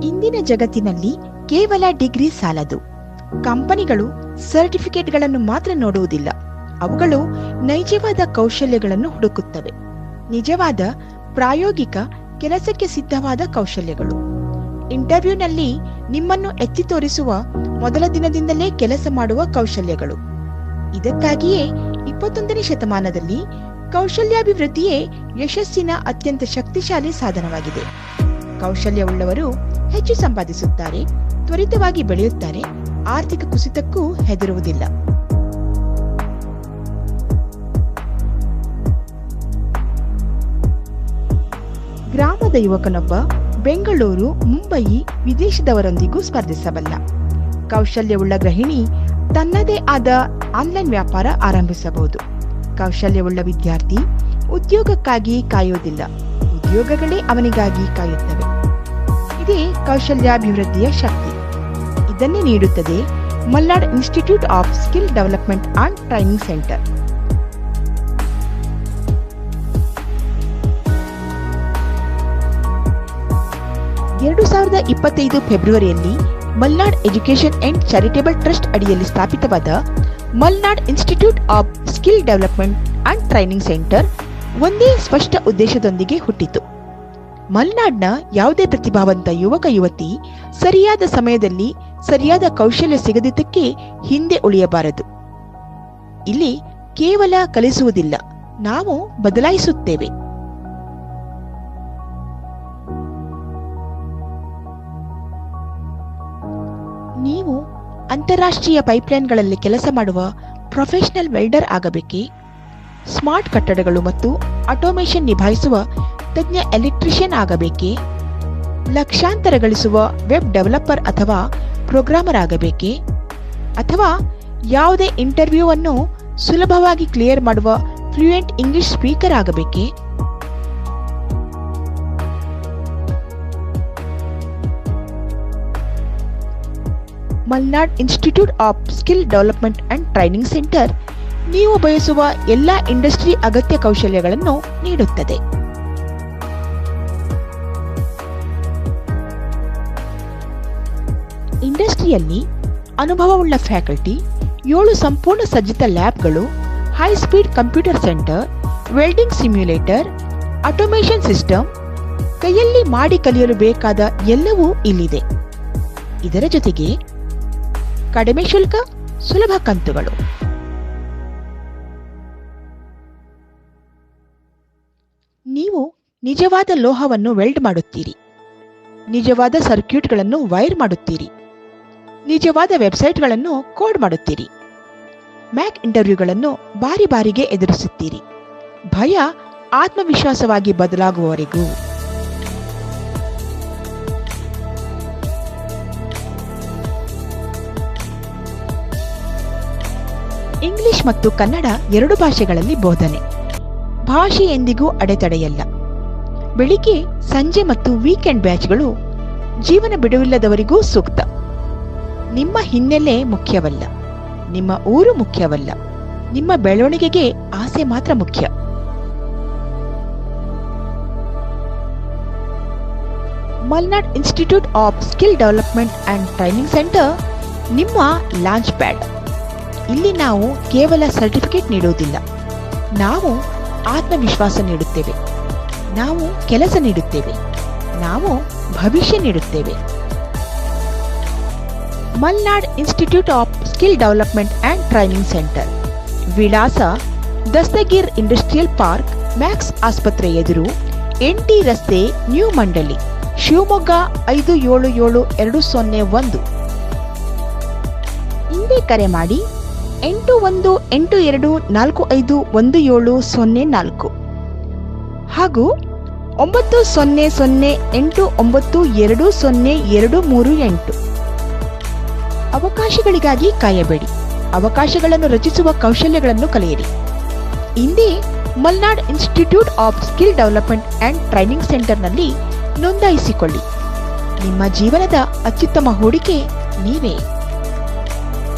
ಇಂದಿನ ಜಗತ್ತಿನಲ್ಲಿ ಕೇವಲ ಡಿಗ್ರಿ ಸಾಲದು. ಕಂಪನಿಗಳು ಸರ್ಟಿಫಿಕೇಟ್ಗಳನ್ನು ಮಾತ್ರ ನೋಡುವುದಿಲ್ಲ, ಅವುಗಳು ನೈಜವಾದ ಕೌಶಲ್ಯಗಳನ್ನು ಹುಡುಕುತ್ತವೆ. ನಿಜವಾದ ಪ್ರಾಯೋಗಿಕ ಕೆಲಸಕ್ಕೆ ಸಿದ್ಧವಾದ ಕೌಶಲ್ಯಗಳು. ಇಂಟರ್ವ್ಯೂನಲ್ಲಿ ನಿಮ್ಮನ್ನು ಎತ್ತಿ ತೋರಿಸುವ ಮೊದಲ ದಿನದಿಂದಲೇ ಕೆಲಸ ಮಾಡುವ ಕೌಶಲ್ಯಗಳು. ಇದಕ್ಕಾಗಿಯೇ 21ನೇ ಶತಮಾನದಲ್ಲಿ ಕೌಶಲ್ಯಾಭಿವೃದ್ಧಿಯೇ ಯಶಸ್ಸಿನ ಅತ್ಯಂತ ಶಕ್ತಿಶಾಲಿ ಸಾಧನವಾಗಿದೆ. ಕೌಶಲ್ಯವುಳ್ಳವರು ಹೆಚ್ಚು ಸಂಪಾದಿಸುತ್ತಾರೆ, ತ್ವರಿತವಾಗಿ ಬೆಳೆಯುತ್ತಾರೆ, ಆರ್ಥಿಕ ಕುಸಿತಕ್ಕೂ ಹೆದರುವುದಿಲ್ಲ. ಗ್ರಾಮದ ಯುವಕನೊಬ್ಬ ಬೆಂಗಳೂರು, ಮುಂಬಯಿ, ವಿದೇಶದವರೊಂದಿಗೂ ಸ್ಪರ್ಧಿಸಬಲ್ಲ. ಕೌಶಲ್ಯವುಳ್ಳ ಗೃಹಿಣಿ ತನ್ನದೇ ಆದ ಆನ್ಲೈನ್ ವ್ಯಾಪಾರ ಆರಂಭಿಸಬಹುದು. ಕೌಶಲ್ಯವುಳ್ಳ ವಿದ್ಯಾರ್ಥಿ ಉದ್ಯೋಗಕ್ಕಾಗಿ ಕಾಯುವುದಿಲ್ಲ, ಉದ್ಯೋಗಗಳೇ ಅವನಿಗಾಗಿ ಕಾಯುತ್ತವೆ. ಇದೇ ಕೌಶಲ್ಯಾಭಿವೃದ್ಧಿಯ ಶಕ್ತಿ. ಇದನ್ನೇ ನೀಡುತ್ತದೆ Malnad institute of skill development and training centre. ಫೆಬ್ರವರಿಯಲ್ಲಿ Malnad education and charitable trust ಅಡಿಯಲ್ಲಿ ಸ್ಥಾಪಿತವಾದ Malnad institute of skill development and training centre ಒಂದೇ ಸ್ಪಷ್ಟ ಉದ್ದೇಶದೊಂದಿಗೆ ಹುಟ್ಟಿತು. ಮಲ್ನಾಡ್ನ ಯಾವುದೇ ಪ್ರತಿಭಾವಂತ ಯುವಕ ಯುವತಿ ಸರಿಯಾದ ಸಮಯದಲ್ಲಿ ಸರಿಯಾದ ಕೌಶಲ್ಯ ಸಿಗದಿದ್ದಕ್ಕೆ ಹಿಂದೆ ಉಳಿಯಬಾರದು. ಇಲ್ಲಿ ಕೇವಲ ಕಲಿಸುವುದಿಲ್ಲ, ನಾವು ಬದಲಾಯಿಸುತ್ತೇವೆ. ನೀವು ಅಂತಾರಾಷ್ಟ್ರೀಯ ಪೈಪ್ಲೈನ್ಗಳಲ್ಲಿ ಕೆಲಸ ಮಾಡುವ ಪ್ರೊಫೆಷನಲ್ ವೆಲ್ಡರ್ ಆಗಬೇಕೇ? ಸ್ಮಾರ್ಟ್ ಕಟ್ಟಡಗಳು ಮತ್ತು ಆಟೋಮೇಷನ್ ನಿಭಾಯಿಸುವ ತಜ್ಞ ಎಲೆಕ್ಟ್ರಿಷಿಯನ್ ಆಗಬೇಕೇ? ಲಕ್ಷಾಂತರ ಗಳಿಸುವ ವೆಬ್ ಡೆವಲಪರ್ ಅಥವಾ ಪ್ರೋಗ್ರಾಮರ್ ಆಗಬೇಕೇ? ಅಥವಾ ಯಾವುದೇ ಇಂಟರ್ವ್ಯೂ ಅನ್ನು ಸುಲಭವಾಗಿ ಕ್ಲಿಯರ್ ಮಾಡುವ ಫ್ಲೂಯೆಂಟ್ ಇಂಗ್ಲಿಷ್ ಸ್ಪೀಕರ್ ಆಗಬೇಕೇ? Malnad institute of skill development and training centre ನೀವು ಬಯಸುವ ಎಲ್ಲ ಇಂಡಸ್ಟ್ರಿ ಅಗತ್ಯ ಕೌಶಲ್ಯಗಳನ್ನು ನೀಡುತ್ತದೆ. ಇಂಡಸ್ಟ್ರಿಯಲ್ಲಿ ಅನುಭವವುಳ್ಳ ಫ್ಯಾಕಲ್ಟಿ, 7 ಸಂಪೂರ್ಣ ಸಜ್ಜಿತ ಲ್ಯಾಬ್ಗಳು, high speed computer centre, welding simulator, automation system, ಕೈಯಲ್ಲಿ ಮಾಡಿ ಕಲಿಯಲು ಬೇಕಾದ ಎಲ್ಲವೂ ಇಲ್ಲಿದೆ. ಇದರ ಜೊತೆಗೆ ಕಡಿಮೆ ಶುಲ್ಕ, ಸುಲಭ ಕಂತುಗಳು. ನೀವು ನಿಜವಾದ ಲೋಹವನ್ನು ವೆಲ್ಡ್ ಮಾಡುತ್ತೀರಿ, ನಿಜವಾದ ಸರ್ಕ್ಯೂಟ್ಗಳನ್ನು ವೈರ್ ಮಾಡುತ್ತೀರಿ, ನಿಜವಾದ ವೆಬ್ಸೈಟ್ಗಳನ್ನು ಕೋಡ್ ಮಾಡುತ್ತೀರಿ. ಮ್ಯಾಕ್ ಇಂಟರ್ವ್ಯೂಗಳನ್ನು ಬಾರಿ ಬಾರಿಗೆ ಎದುರಿಸುತ್ತೀರಿ, ಭಯ ಆತ್ಮವಿಶ್ವಾಸವಾಗಿ ಬದಲಾಗುವವರೆಗೂ. ಇಂಗ್ಲಿಷ್ ಮತ್ತು ಕನ್ನಡ 2 ಭಾಷೆಗಳಲ್ಲಿ ಬೋಧನೆ. ಭಾಷೆ ಎಂದಿಗೂ ಅಡೆತಡೆಯಲ್ಲ. ಬೆಳಿಗ್ಗೆ, ಸಂಜೆ ಮತ್ತು ವೀಕೆಂಡ್ ಬ್ಯಾಚ್ಗಳು ಜೀವನ ಬಿಡುವಿಲ್ಲದವರಿಗೂ ಸೂಕ್ತ. ನಿಮ್ಮ ಹಿನ್ನೆಲೆ ಮುಖ್ಯವಲ್ಲ, ನಿಮ್ಮ ಊರು ಮುಖ್ಯವಲ್ಲ, ನಿಮ್ಮ ಬೆಳವಣಿಗೆಗೆ ಆಸೆ ಮಾತ್ರ ಮುಖ್ಯ. Malnad institute of skill development and training centre ನಿಮ್ಮ ಲಾಂಚ್ ಪ್ಯಾಡ್. ಇಲ್ಲಿ ನಾವು ಕೇವಲ ಸರ್ಟಿಫಿಕೇಟ್ ನೀಡುವುದಿಲ್ಲ, ನಾವು ಆತ್ಮವಿಶ್ವಾಸ ನೀಡುತ್ತೇವೆ, ನಾವು ಕೆಲಸ ನೀಡುತ್ತೇವೆ, ನಾವು ಭವಿಷ್ಯ ನೀಡುತ್ತೇವೆ. Malnad institute of skill development and training centre, ವಿಳಾಸ ದಸ್ತಗೀರ್ ಇಂಡಸ್ಟ್ರಿಯಲ್ ಪಾರ್ಕ್, ಮ್ಯಾಕ್ಸ್ ಆಸ್ಪತ್ರೆ ಎದುರು, NT ರಸ್ತೆ, ನ್ಯೂ ಮಂಡಳಿ, ಶಿವಮೊಗ್ಗ 577201. ಹಿಂದೆ ಕರೆ ಮಾಡಿ 8182451704 ಹಾಗೂ 9008920238. ಅವಕಾಶಗಳಿಗಾಗಿ ಕಾಯಬೇಡಿ, ಅವಕಾಶಗಳನ್ನು ರಚಿಸುವ ಕೌಶಲ್ಯಗಳನ್ನು ಕಲಿಯಿರಿ. ಇಂದೇ Malnad institute of skill development and training ಸೆಂಟರ್ನಲ್ಲಿ ನೋಂದಾಯಿಸಿಕೊಳ್ಳಿ. ನಿಮ್ಮ ಜೀವನದ ಅತ್ಯುತ್ತಮ ಹೂಡಿಕೆ ನೀವೇ.